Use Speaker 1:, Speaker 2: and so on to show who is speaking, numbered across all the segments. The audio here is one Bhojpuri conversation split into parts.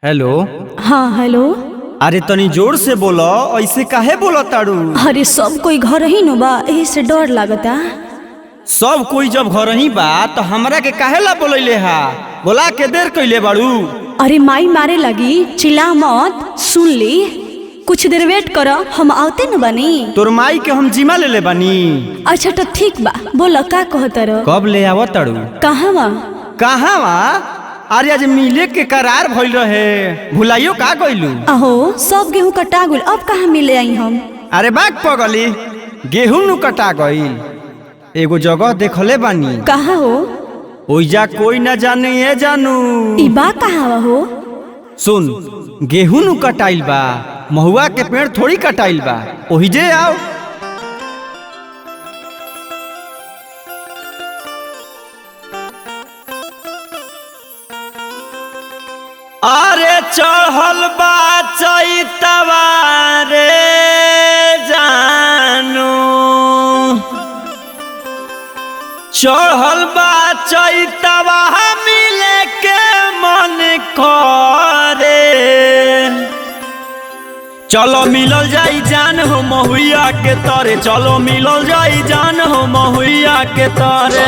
Speaker 1: हेलो।
Speaker 2: हाँ हेलो।
Speaker 1: अरे तनी जोर से बोलो, ऐसे काहे बोलो ताड़ू?
Speaker 2: अरे सब कोई घर ही न बा, यही से डर लागता।
Speaker 1: सब कोई जब घर ही बा तो हमरा के काहे ला बोलैले हा? बोला के देर कइले बाड़ू?
Speaker 2: अरे माई मारे लगी, चिल्ला मत, सुन ली। कुछ देर वेट कर, हम आवते न बनी।
Speaker 1: तोर माई के हम जिम्मा ले ले बानी।
Speaker 2: अच्छा तो ठीक बा, बोलो का कहतर?
Speaker 1: कब ले आवत ताड़ू?
Speaker 2: कहाँ बा?
Speaker 1: कहाँ वा? अरे आज मिले के करार भइल रहे, भुलाइयो का गइलू?
Speaker 2: अहो सब गेहूं कटा गुल, अब कहाँ मिले आई हम?
Speaker 1: अरे बाग पगली, गेहूं नु कटा गइल। एगो जगह देखले बानी।
Speaker 2: कहाँ हो?
Speaker 1: ओइजा कोई न जाने ये जानू।
Speaker 2: ई बा कहाँ हो?
Speaker 1: सुन, गेहूं नु कटाइल बा, महुआ के पेड़ थोड़ी कटाइल बा। ओही जे आओ। अरे चढ़ल बा चैतवा रे जानू, चढ़ल बा चैतवा मिले के मन करे। चलो मिलल जाई जान हो महुआ के तरे, चलो मिलल जाई जान हो महुआ के तरे।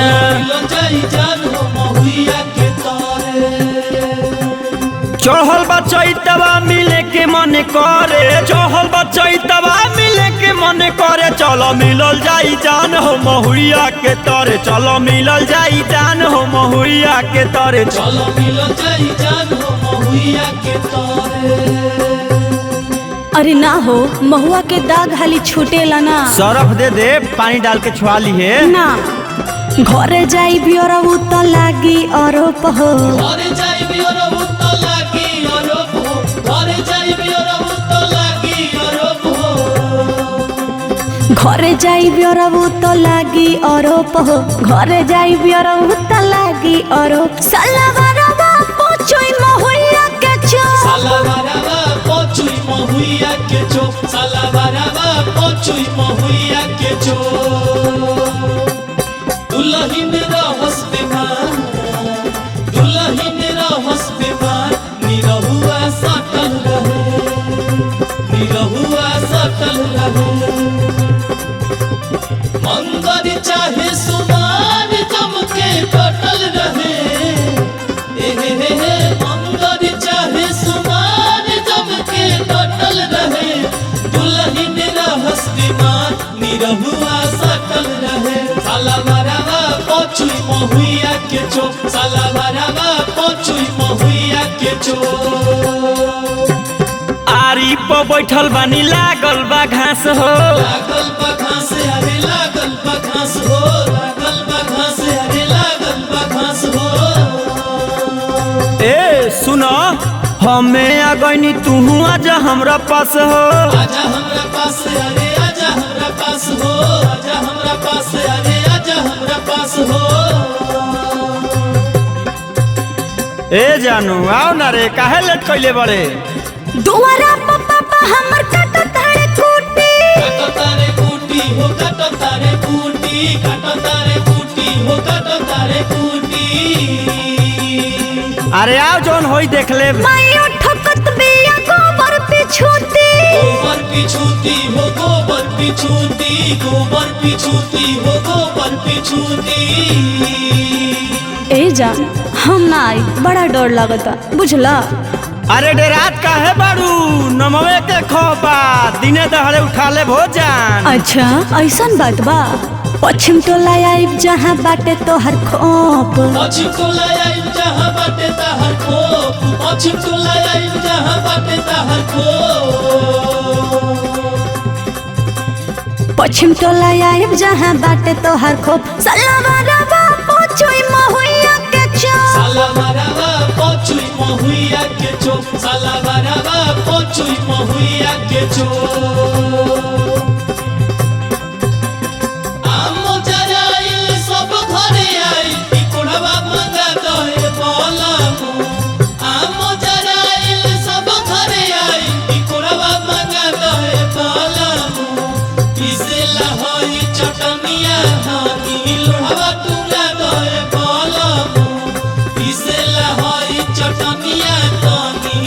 Speaker 1: चढ़ल बा चैतवा मिले के मन करे, चढ़ल बा चैतवा मिले के मन करे। चलो मिलल जाई जान हो महुआ के तरे, चलो मिलल जाई जान हो महुआ के तरे।
Speaker 3: चलो मिलल जाई जान हो महुआ के तरे।
Speaker 2: अरे ना हो, महुआ के दाग हाली छूटेला ना।
Speaker 1: सरफ दे दे, पानी डाल के छुआ ली है
Speaker 2: ना। घरे जाई भी और तो लागी अरोप हो।
Speaker 3: घरे जाई भी और तो लागी अरोप हो, घरे जाई भी और तो लागी अरोप हो।
Speaker 2: घरे जाई भी और तो लागी अरोप हो, घरे जाई भी और तो लागी अरोप। सलवारवा पोछोई महुआ के चो,
Speaker 3: सलवारवा पोछुई महुआ के चो, सलवारवा पोछुई महुआ के चो। दुल्हन रहस बेमार, दुल्हन रहस बेमार, निरहुआ सटल रहे, निरहुआ सटल रहे। मंगर चाहे सुमार जम के कटल रहे, मंगर चाहे सुमार जम के कटल रहे। दुल्हन रहस बेमार, निरहुआ सटल रहे। सलवारवा पोछुई महुआ के चो, सलवारवा पोछुई महुआ के चो।
Speaker 1: आरी पर बैठल बानी, लागल बा घास हो,
Speaker 3: लागल बा घास, अरे लागल बा घास हो, लागल बा घास, अरे लागल बा घास हो।
Speaker 1: ए सुनो, हमें आ गईनी तू आजा हमरा पास हो।
Speaker 3: आजा हमरा पास, अरे आजा हमरा पास हो, आजा हमरा पास, अरे आजा हमरा पास हो।
Speaker 1: ए जानू आओ ना रे, काहे लेट कइले बड़े?
Speaker 2: दुआरा पापा हमर काटो तारे कूटी।
Speaker 3: काटो तारे कूटी हो, काटो तारे कूटी, काटो तारे कूटी हो, काटो तारे कूटी।
Speaker 1: अरे आओ जौन होई देख ले।
Speaker 2: मायो ठोकत बिया गोबर पिछूती।
Speaker 3: गोबर पिछूती हो, गोबर पिछूती, गोबर पिछूती हो, गोबर पिछूती।
Speaker 2: ए जान, हम ना आई, बड़ा डर लगता, बुझला?
Speaker 1: अरे डेरात काहे बाड़ू? नमवे के खोपा दिने दहाड़े उठा ले भोजन।
Speaker 2: अच्छा ऐसन बात बा। पश्चिम टोला आइब जहाँ बाटे तोहर खोप।
Speaker 3: पश्चिम टोला आइब जहाँ बाटे तहर खोप, पश्चिम टोला आइब जहाँ बाटे तहर खोप।
Speaker 2: पश्चिम टोला आइब जहाँ बाटे तोहर खोप। सलवारवा पोछोई महुआ के चो,
Speaker 3: सलवारवा पोछुई महुआ के चो, सलवारवा पोछुई महुआ के चो। आम जराइल सब घरे आइल, टिकोड़वा मंगा दहे बलमु। आम जराइल सब घरे आइल, टिकोड़वा मंगा दहे बलमु। पिसेला हई चटनिया हानी, लोढ़वा टुंगा दहे बलमु। पिसेला हई चटनिया हानी,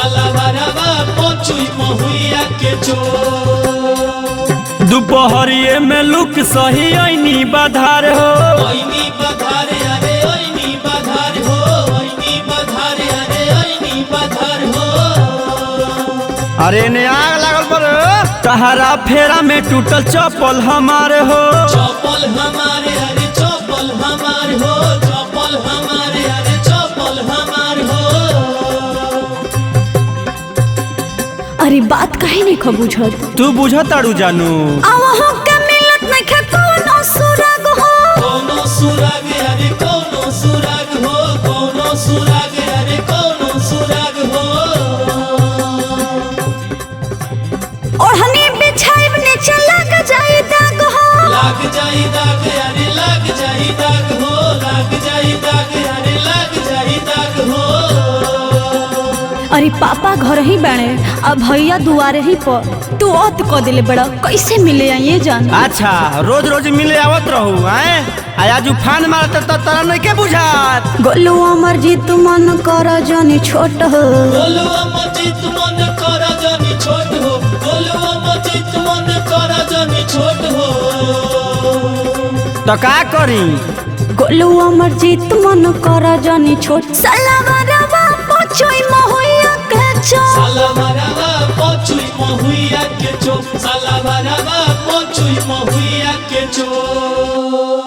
Speaker 3: सालावारावा पचुई महुइया के चोप।
Speaker 1: दोपहरिए में लुक सही ऐनी बाधार हो
Speaker 3: ओइनी बधारे अरे ओइनी बधार हो, ओइनी बधारे अरे ओइनी बधार हो।
Speaker 1: अरे ने आग लागल पर तहरा फेरा में टूटल चप्पल हमारे हो
Speaker 3: चप्पल हमारे अरे चप्पल हमार हो, चप्पल हमारे अरे चप्पल हमार हो।
Speaker 2: अरे बात काहे नहीं खो बुझत
Speaker 1: तू बुझताड़ू जानू
Speaker 2: आवहो के मिलत नइखे कोनो सुराग हो
Speaker 3: कोनो सुराग अरे कोनो सुराग हो, कोनो सुराग अरे कोनो सुराग हो।
Speaker 2: ओढ़नी बिछाइब नीचे लग जाई दाग हो
Speaker 3: लाग जाई दाग अरे लाग जाई दाग हो, लाग जाई दाग अरे लाग जाई दाग हो।
Speaker 2: अरे पापा घर ही बाड़े अब भैया दुआरे ही पर तू औत क दिले बड़ा कैसे मिले ये जान
Speaker 1: अच्छा रोज रोज मिले आवत रहू आए आज उफान मारत त तरा नहीं के बुझात
Speaker 2: गोलू अमर जीत मन कर जनी छोट हो
Speaker 3: बोलुआ मजित मन कर जनी छोट हो, बोलुआ मजित मन कर जनी छोट हो।
Speaker 1: तो का करी
Speaker 2: गोलू अमर जीत मन कर जनी छोट सलावरवा पोछोई महुइया के चो
Speaker 3: सालावारावा पचुई महुइया के चोप, सालावारावा पचुई महुइया के चोप।